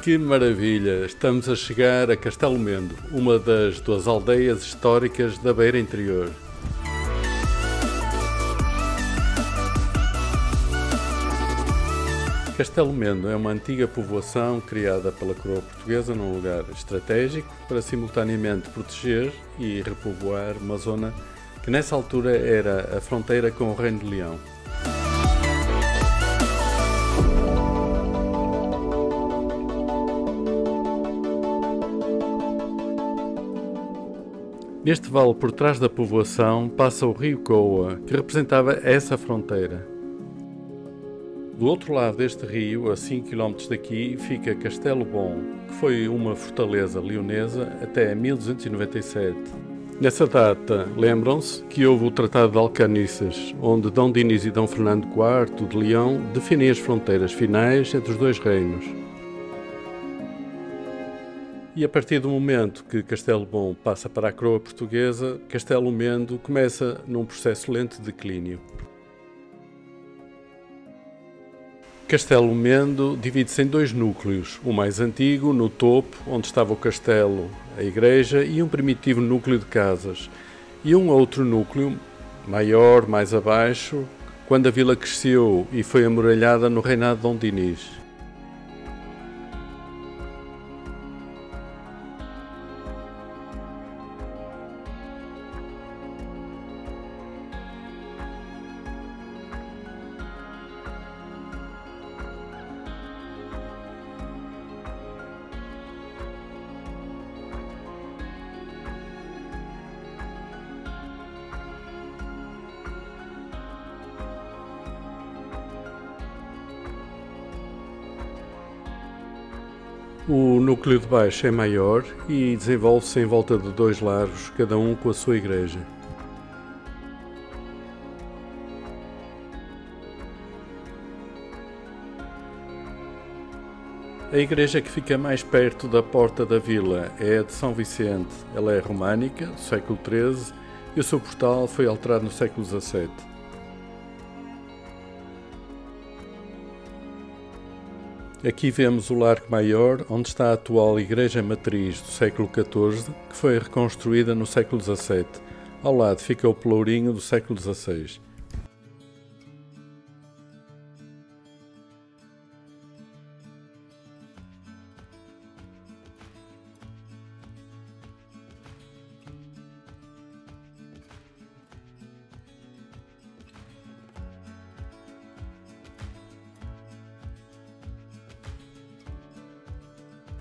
Que maravilha! Estamos a chegar a Castelo Mendo, uma das duas aldeias históricas da Beira Interior. Castelo Mendo é uma antiga povoação criada pela coroa portuguesa num lugar estratégico para simultaneamente proteger e repovoar uma zona que nessa altura era a fronteira com o Reino de Leão. Neste vale por trás da povoação passa o rio Coa, que representava essa fronteira. Do outro lado deste rio, a 5 km daqui, fica Castelo Bom, que foi uma fortaleza leonesa até 1297. Nessa data, lembram-se que houve o Tratado de Alcaniças, onde Dom Dinis e Dom Fernando IV de Leão definem as fronteiras finais entre os dois reinos. E a partir do momento que Castelo Bom passa para a coroa portuguesa, Castelo Mendo começa num processo lento de declínio. Castelo Mendo divide-se em dois núcleos, o mais antigo, no topo, onde estava o castelo, a igreja e um primitivo núcleo de casas, e um outro núcleo, maior, mais abaixo, quando a vila cresceu e foi amuralhada no reinado de Dom Dinis. O núcleo de baixo é maior e desenvolve-se em volta de dois largos, cada um com a sua igreja. A igreja que fica mais perto da porta da vila é a de São Vicente. Ela é românica, do século XIII, e o seu portal foi alterado no século XVII. Aqui vemos o Largo Maior, onde está a atual Igreja Matriz do século XIV, que foi reconstruída no século XVII. Ao lado fica o Pelourinho do século XVI.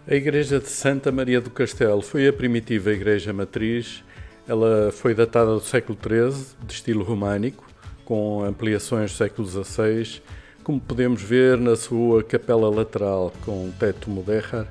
A igreja de Santa Maria do Castelo foi a primitiva igreja matriz. Ela foi datada do século XIII, de estilo românico, com ampliações do século XVI, como podemos ver na sua capela lateral, com teto mudéjar.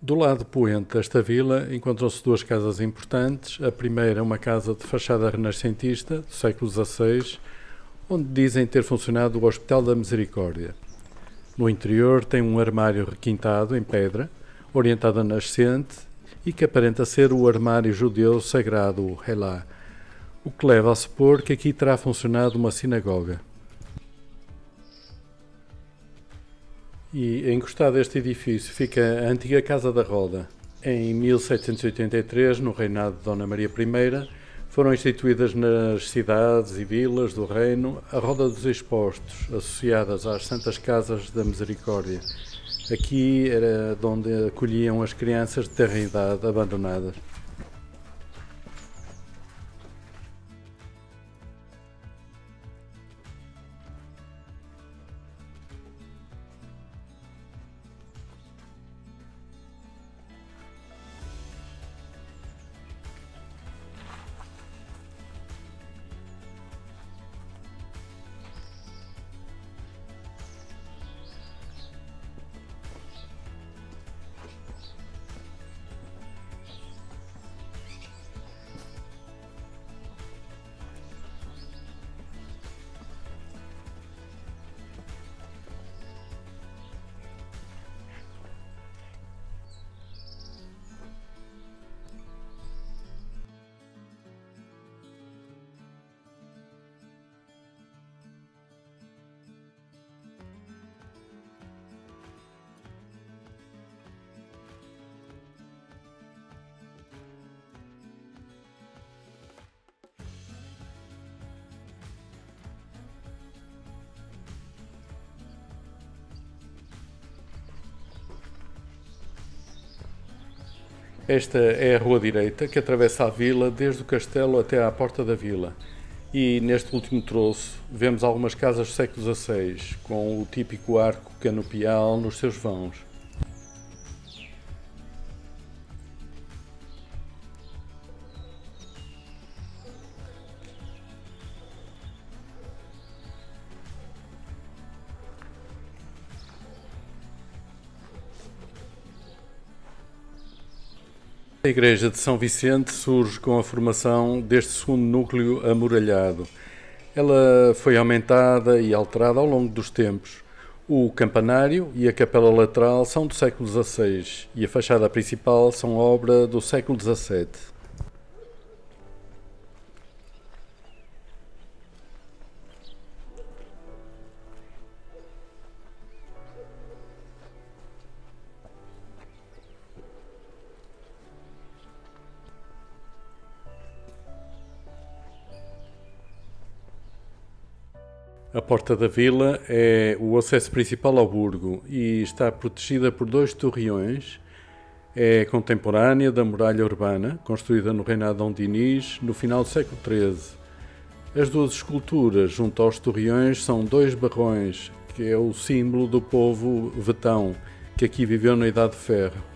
Do lado poente desta vila encontram-se duas casas importantes. A primeira é uma casa de fachada renascentista, do século XVI, onde dizem ter funcionado o Hospital da Misericórdia. No interior tem um armário requintado em pedra, orientado a nascente, e que aparenta ser o armário judeu sagrado, o Helá, o que leva a supor que aqui terá funcionado uma sinagoga. E encostado a este edifício fica a antiga Casa da Roda. Em 1783, no reinado de Dona Maria I, foram instituídas nas cidades e vilas do reino a Roda dos Expostos, associadas às Santas Casas da Misericórdia. Aqui era de onde acolhiam as crianças de terra idade abandonadas. Esta é a rua direita que atravessa a vila desde o castelo até à porta da vila. E neste último troço vemos algumas casas do século XVI, com o típico arco canopial nos seus vãos. A igreja de São Vicente surge com a formação deste segundo núcleo amuralhado. Ela foi aumentada e alterada ao longo dos tempos. O campanário e a capela lateral são do século XVI e a fachada principal são obra do século XVII. A Porta da Vila é o acesso principal ao burgo e está protegida por dois torreões. É contemporânea da muralha urbana, construída no reinado de Dom Dinis, no final do século XIII. As duas esculturas junto aos torreões são dois barrões, que é o símbolo do povo vetão, que aqui viveu na Idade de Ferro.